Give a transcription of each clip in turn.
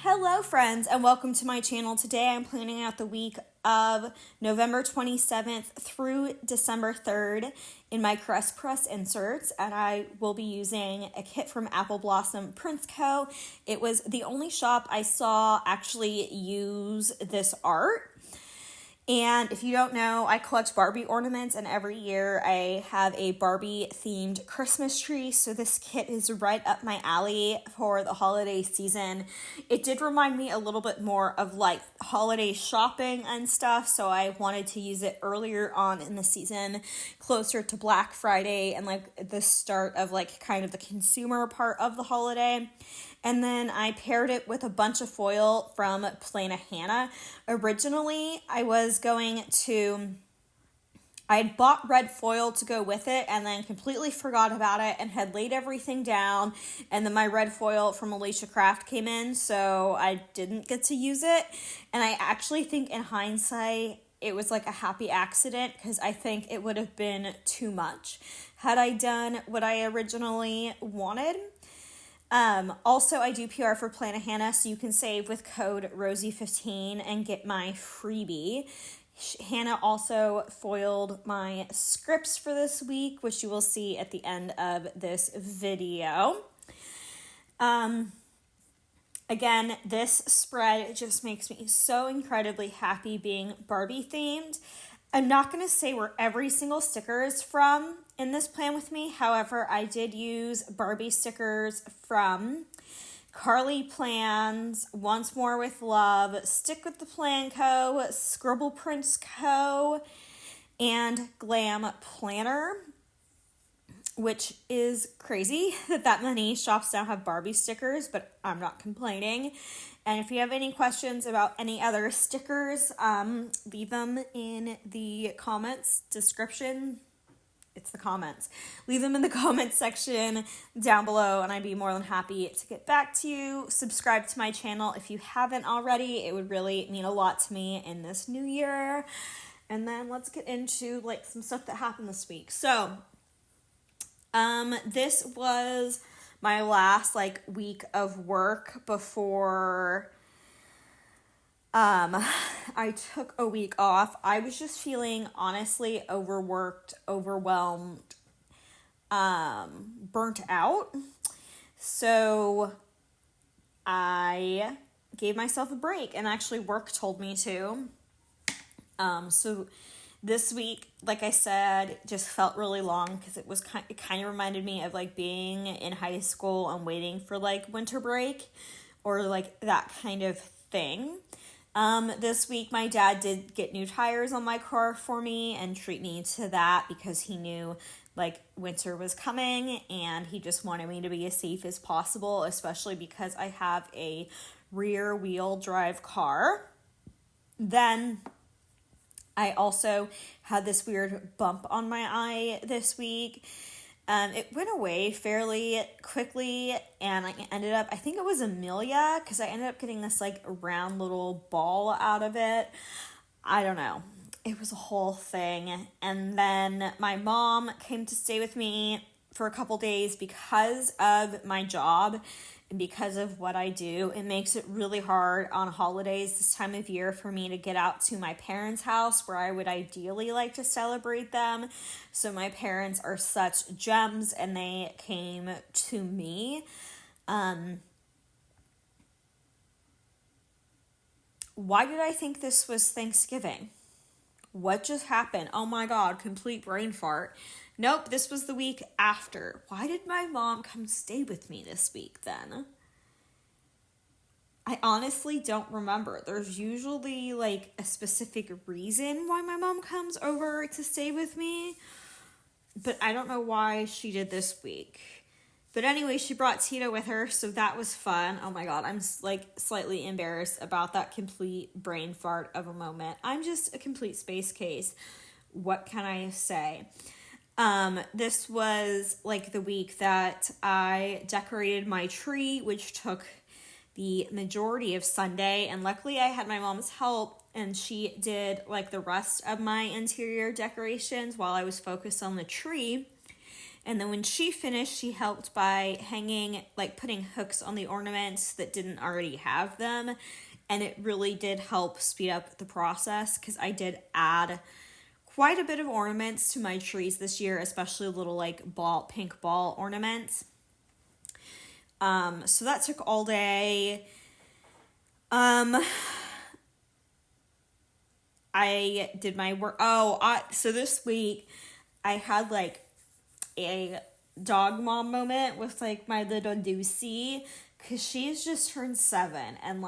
Hello friends and welcome to my channel. Today I'm planning out the week of November 27th through December 3rd in my Crest Press inserts, and I will be using a kit from AppleBottomPrints Co. It was the only shop I saw actually use this art. And if you don't know, I collect Barbie ornaments, and every year I have a Barbie themed Christmas tree. So this kit is right up my alley for the holiday season. It did remind me a little bit more of like holiday shopping and stuff. So I wanted to use it earlier on in the season, closer to Black Friday and like the start of like kind of the consumer part of the holiday. And then I paired it with a bunch of foil from Plana Hannah. Originally, I had bought red foil to go with it and then completely forgot about it and had laid everything down. And then my red foil from Alicia Craft came in, so I didn't get to use it. And I actually think in hindsight, it was like a happy accident because I think it would have been too much had I done what I originally wanted. Also, I do PR for Plana Hannah, so you can save with code Rosey15 and get my freebie. Hannah also foiled my scripts for this week, which you will see at the end of this video. Again, this spread just makes me so incredibly happy being Barbie themed. I'm not going to say where every single sticker is from in this plan with me. However, I did use Barbie stickers from Carly Plans, Once More with Love, Stick with the Plan Co., Scribble Prints Co., and Glam Planner, which is crazy that many shops now have Barbie stickers, but I'm not complaining. And if you have any questions about any other stickers, leave them in the comments description. It's the comments. Leave them in the comments section down below, and I'd be more than happy to get back to you. Subscribe to my channel if you haven't already. It would really mean a lot to me in this new year. And then let's get into like some stuff that happened this week. So, this was my last like week of work before I took a week off. I was just feeling honestly overworked, overwhelmed, burnt out. So I gave myself a break, and actually work told me to. So this week, like I said, just felt really long because it kind of reminded me of like being in high school and waiting for like winter break or like that kind of thing. This week my dad did get new tires on my car for me and treat me to that because he knew like winter was coming and he just wanted me to be as safe as possible, especially because I have a rear wheel drive car. Then I also had this weird bump on my eye this week. It went away fairly quickly, and I think it was Amelia, because I ended up getting this like round little ball out of it. I don't know. It was a whole thing. And then my mom came to stay with me for a couple days because of my job and because of what I do. It makes it really hard on holidays this time of year for me to get out to my parents' house where I would ideally like to celebrate them. So my parents are such gems and they came to me. Why did I think this was Thanksgiving? What just happened? Oh my God, complete brain fart. Nope, this was the week after. Why did my mom come stay with me this week then? I honestly don't remember. There's usually like a specific reason why my mom comes over to stay with me, but I don't know why she did this week. But anyway, she brought Tita with her, so that was fun. Oh my God, I'm like slightly embarrassed about that complete brain fart of a moment. I'm just a complete space case. What can I say? This was like the week that I decorated my tree, which took the majority of Sunday, and luckily I had my mom's help, and she did like the rest of my interior decorations while I was focused on the tree. And then when she finished, she helped by putting hooks on the ornaments that didn't already have them. And it really did help speed up the process because I did add quite a bit of ornaments to my trees this year, especially little pink ball ornaments. So that took all day. I did my work. So this week I had a dog mom moment with my little Lucy, because she's just turned 7, and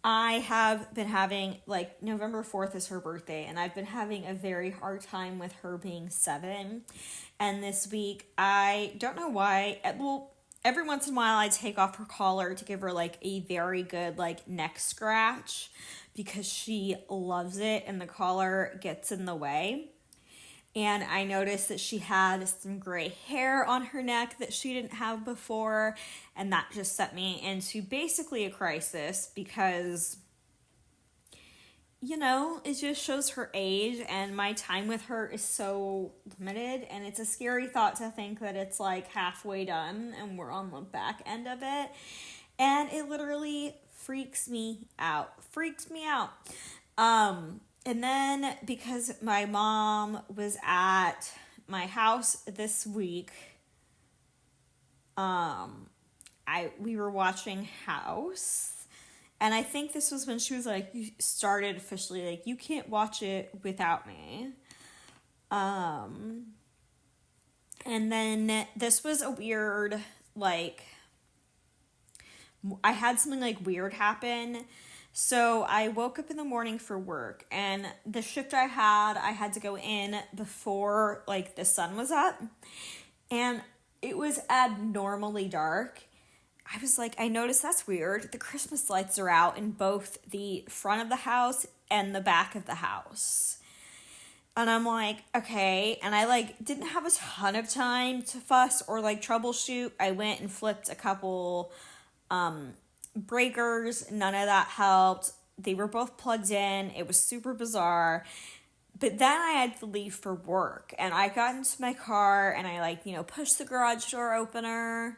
I have been having November 4th is her birthday, and I've been having a very hard time with her being 7. And this week, I don't know why, every once in a while I take off her collar to give her a very good neck scratch, because she loves it and the collar gets in the way. And I noticed that she had some gray hair on her neck that she didn't have before. And that just set me into basically a crisis, because, it just shows her age, and my time with her is so limited. And it's a scary thought to think that it's halfway done and we're on the back end of it. And it literally freaks me out. And then because my mom was at my house this week, we were watching House, and I think this was when she was you started officially you can't watch it without me. And then this was a weird I had something weird happen. So I woke up in the morning for work, and the shift I had to go in before the sun was up, and it was abnormally dark. I was I noticed that's weird. The Christmas lights are out in both the front of the house and the back of the house. And I'm okay. And I didn't have a ton of time to fuss or troubleshoot. I went and flipped a couple breakers. None of that helped. They were both plugged in. It was super bizarre. But then I had to leave for work, and I got into my car, and I pushed the garage door opener.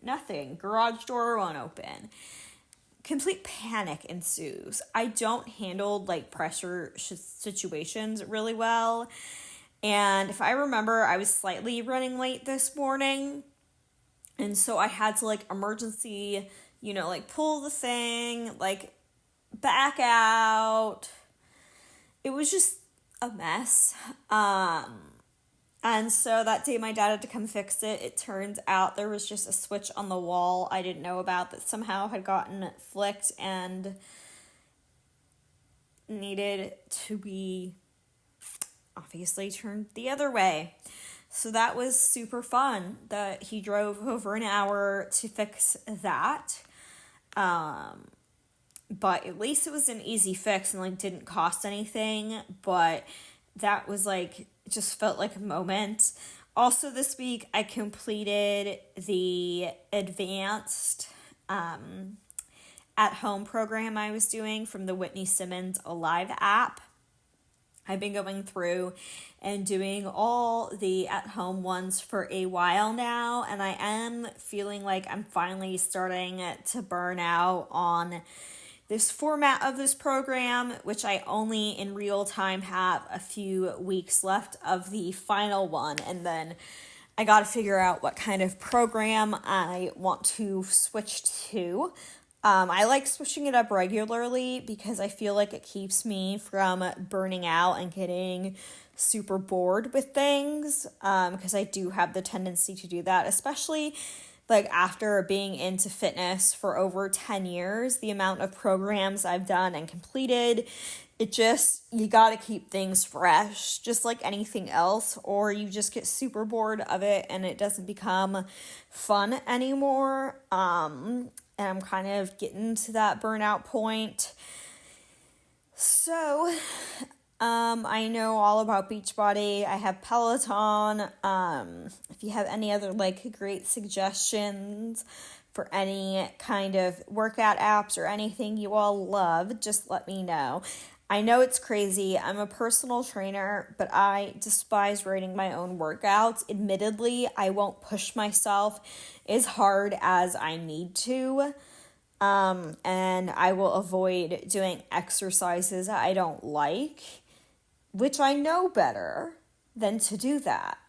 Nothing. Garage door won't open. Complete panic ensues. I don't handle pressure situations really well. And if I remember, I was slightly running late this morning. And so I had to emergency, pull the thing, back out. It was just a mess. And so that day my dad had to come fix it. It turns out there was just a switch on the wall I didn't know about that somehow had gotten flicked and needed to be obviously turned the other way. So that was super fun that he drove over an hour to fix that. But at least it was an easy fix and didn't cost anything. But that was it just felt like a moment. Also this week I completed the advanced at-home program I was doing from the Whitney Simmons Alive app. I've been going through and doing all the at-home ones for a while now, and I am feeling I'm finally starting to burn out on this format of this program, which I only in real time have a few weeks left of the final one, and then I got to figure out what kind of program I want to switch to. I like switching it up regularly because I feel it keeps me from burning out and getting super bored with things, because I do have the tendency to do that, especially after being into fitness for over 10 years. The amount of programs I've done and completed, you gotta keep things fresh, just like anything else, or you just get super bored of it and it doesn't become fun anymore. And I'm kind of getting to that burnout point. So, I know all about Beachbody. I have Peloton. If you have any other great suggestions for any kind of workout apps or anything you all love, just let me know. I know it's crazy. I'm a personal trainer, but I despise writing my own workouts. Admittedly, I won't push myself as hard as I need to. And I will avoid doing exercises I don't like, which I know better than to do that.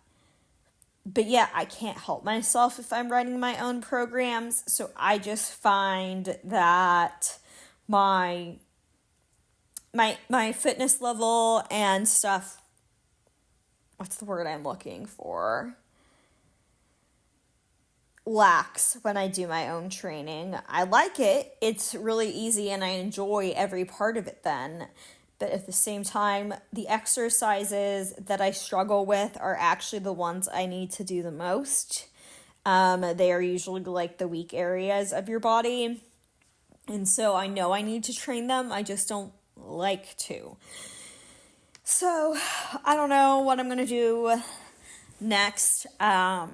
But yeah, I can't help myself if I'm writing my own programs. So I just find that my fitness level and stuff, what's the word I'm looking for, lacks when I do my own training. I like it. It's really easy and I enjoy every part of it then. But at the same time, the exercises that I struggle with are actually the ones I need to do the most. They are usually like the weak areas of your body. And so I know I need to train them. I just don't like to. So I don't know what I'm going to do next. That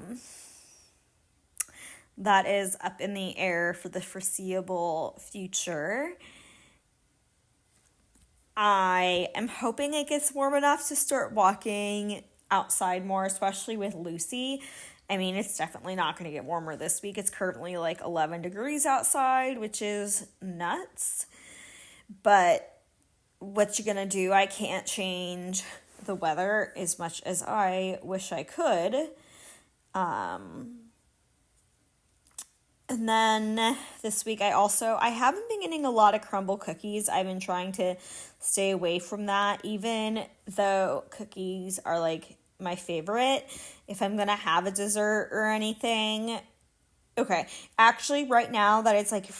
is up in the air for the foreseeable future. I am hoping it gets warm enough to start walking outside more, especially with Lucy. I mean, it's definitely not going to get warmer this week. It's currently like 11 degrees outside, which is nuts. But what you gonna do? I can't change the weather as much as I wish I could. And then this week I haven't been getting a lot of crumble cookies. I've been trying to stay away from that, even though cookies are like my favorite. If I'm gonna have a dessert or anything. Okay, actually right now that it's like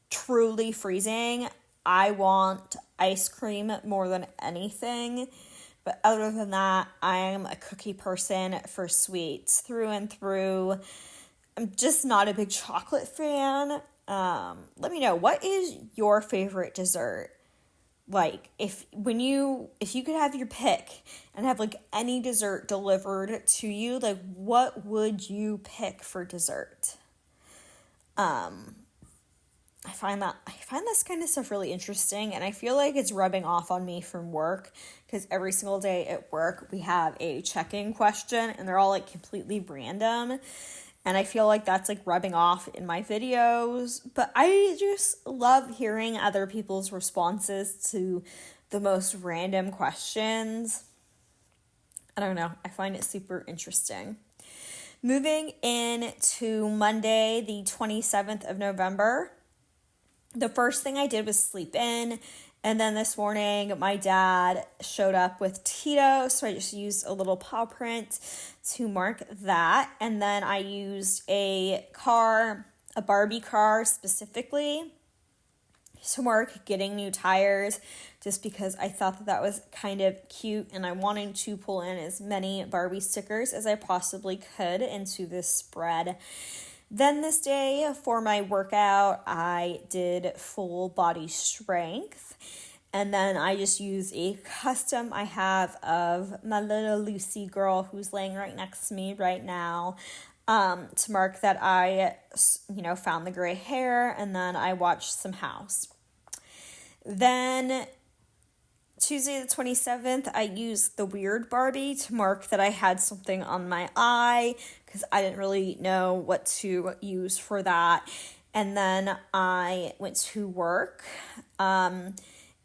truly freezing, I want ice cream more than anything. But other than that, I am a cookie person for sweets through and through. I'm just not a big chocolate fan. Let me know, what is your favorite dessert? Like, if you could have your pick and have like any dessert delivered to you, like what would you pick for dessert? I find this kind of stuff really interesting, and I feel like it's rubbing off on me from work, because every single day at work we have a check-in question and they're all like completely random, and I feel like that's like rubbing off in my videos. But I just love hearing other people's responses to the most random questions. I don't know, I find it super interesting. Moving into Monday, the 27th of November, the first thing I did was sleep in, and then this morning my dad showed up with Tito, so I just used a little paw print to mark that, and then I used a Barbie car specifically to mark getting new tires, just because I thought that was kind of cute, and I wanted to pull in as many Barbie stickers as I possibly could into this spread. Then this day for my workout, I did full body strength, and then I just used a custom I have of my little Lucy girl who's laying right next to me right now, to mark that I, found the gray hair, and then I watched some House. Then Tuesday the 27th, I used the weird Barbie to mark that I had something on my eye, because I didn't really know what to use for that. And then I went to work.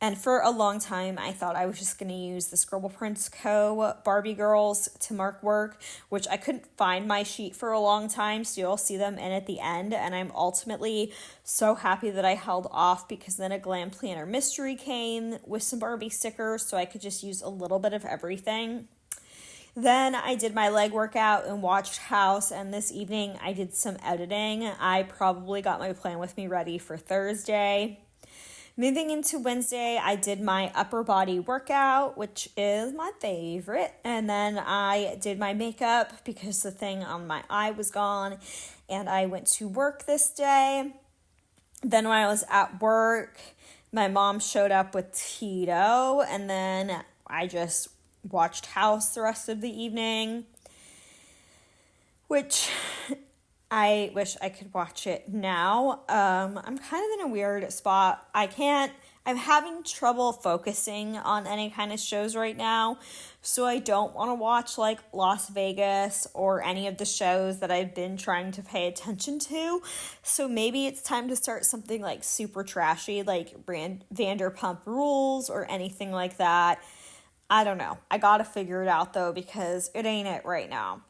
And for a long time, I thought I was just going to use the AppleBottomPrints Co. Barbie girls to mark work, which I couldn't find my sheet for a long time, so you'll see them in at the end. And I'm ultimately so happy that I held off, because then a Glam Planner Mystery came with some Barbie stickers, so I could just use a little bit of everything. Then I did my leg workout and watched House, and this evening I did some editing. I probably got my plan with me ready for Thursday. Moving into Wednesday, I did my upper body workout, which is my favorite. And then I did my makeup because the thing on my eye was gone. And I went to work this day. Then when I was at work, my mom showed up with Tito. And then I just watched House the rest of the evening, which I wish I could watch it now. I'm kind of in a weird spot. I I'm having trouble focusing on any kind of shows right now, so I don't want to watch like Las Vegas or any of the shows that I've been trying to pay attention to. So maybe it's time to start something like super trashy, like Vanderpump Rules or anything like that. I don't know. I gotta figure it out though, because it ain't it right now.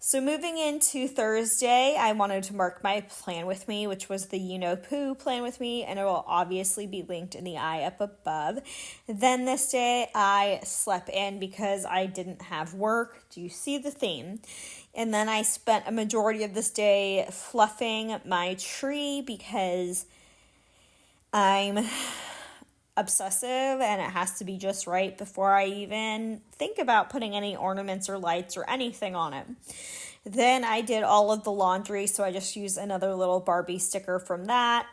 So moving into Thursday, I wanted to mark my plan with me, which was the You Know Poo plan with me, and it will obviously be linked in the eye up above. Then this day, I slept in because I didn't have work. Do you see the theme? And then I spent a majority of this day fluffing my tree because I'm obsessive and it has to be just right before I even think about putting any ornaments or lights or anything on it. Then I did all of the laundry, so I just used another little Barbie sticker from that.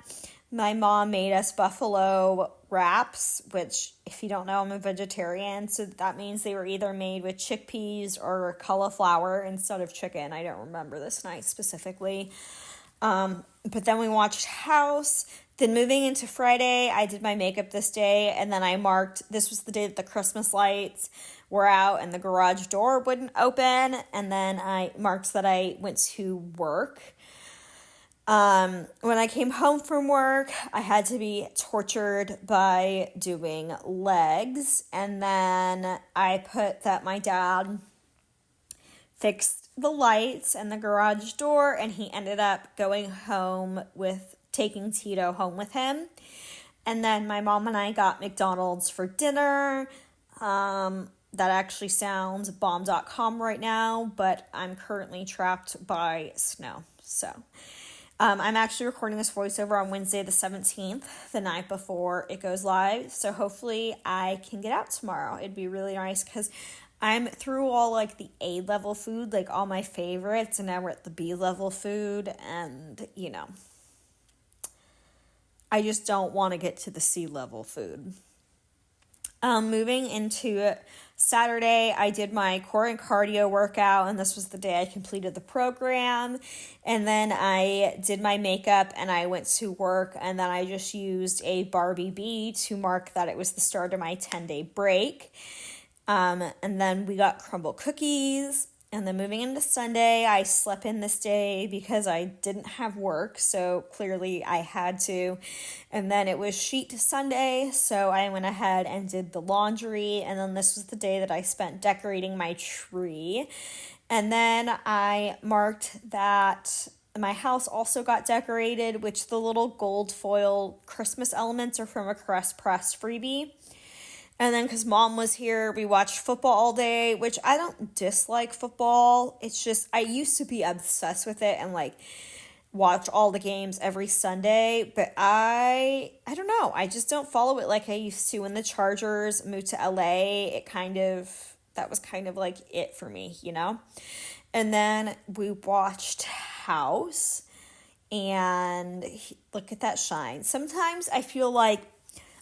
My mom made us buffalo wraps, which, if you don't know, I'm a vegetarian, so that means they were either made with chickpeas or cauliflower instead of chicken. I don't remember this night specifically. But then we watched House. Then moving into Friday, I did my makeup this day, and then I marked, this was the day that the Christmas lights were out and the garage door wouldn't open, and then I marked that I went to work. When I came home from work, I had to be tortured by doing legs, and then I put that my dad fixed the lights and the garage door, and he ended up going home with taking Tito home with him. And then my mom and I got McDonald's for dinner. That actually sounds bomb.com right now, but I'm currently trapped by snow. So I'm actually recording this voiceover on Wednesday the 17th, the night before it goes live. So hopefully I can get out tomorrow. It'd be really nice because I'm through all like the A-level food, like all my favorites, and now we're at the B-level food, and you know, I just don't want to get to the C-level food. Moving into Saturday, I did my core and cardio workout, and this was the day I completed the program. And then I did my makeup, and I went to work, and then I just used a Barbie bee to mark that it was the start of my 10-day break. And then we got crumble cookies. And then moving into Sunday, I slept in this day because I didn't have work, so clearly I had to. And then it was sheet Sunday, so I went ahead and did the laundry. And then this was the day that I spent decorating my tree. And then I marked that my house also got decorated, which the little gold foil Christmas elements are from a Crest Press freebie. And then because mom was here, we watched football all day, which I don't dislike football. It's just I used to be obsessed with it and like watch all the games every Sunday. But I don't know. I just don't follow it like I used to. When the Chargers moved to LA, that was kind of like it for me, you know? And then we watched House, and look at that shine. Sometimes I feel like,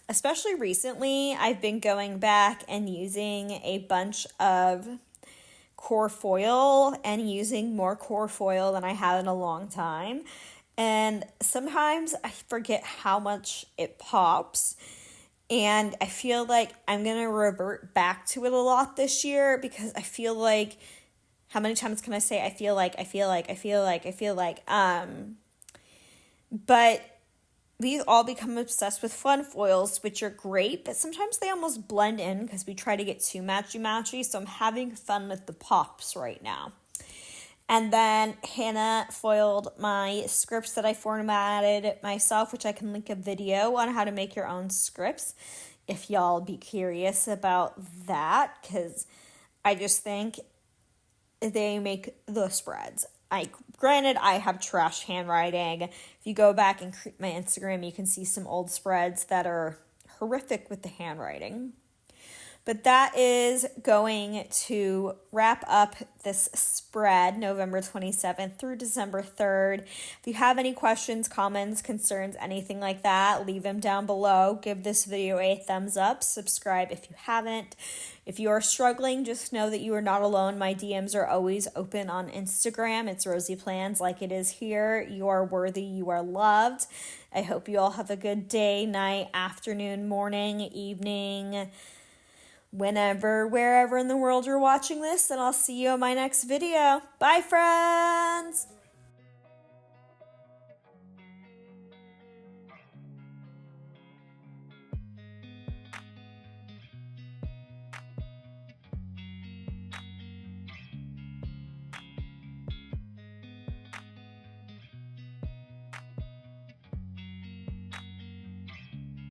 especially recently, I've been going back and using a bunch of core foil and using more core foil than I have in a long time. And sometimes I forget how much it pops. And I feel like I'm going to revert back to it a lot this year because I feel like, how many times can I say I feel like, but we've all become obsessed with fun foils, which are great, but sometimes they almost blend in because we try to get too matchy-matchy, so I'm having fun with the pops right now. And then Hannah foiled my scripts that I formatted myself, which I can link a video on how to make your own scripts if y'all be curious about that, because I just think they make the spreads. Granted, I have trash handwriting. If you go back and creep my Instagram, you can see some old spreads that are horrific with the handwriting. But that is going to wrap up this spread, November 27th through December 3rd. If you have any questions, comments, concerns, anything like that, leave them down below. Give this video a thumbs up. Subscribe if you haven't. If you are struggling, just know that you are not alone. My DMs are always open on Instagram. It's RoseyPlans like it is here. You are worthy. You are loved. I hope you all have a good day, night, afternoon, morning, evening, whenever, wherever in the world you're watching this, and I'll see you in my next video. Bye, friends!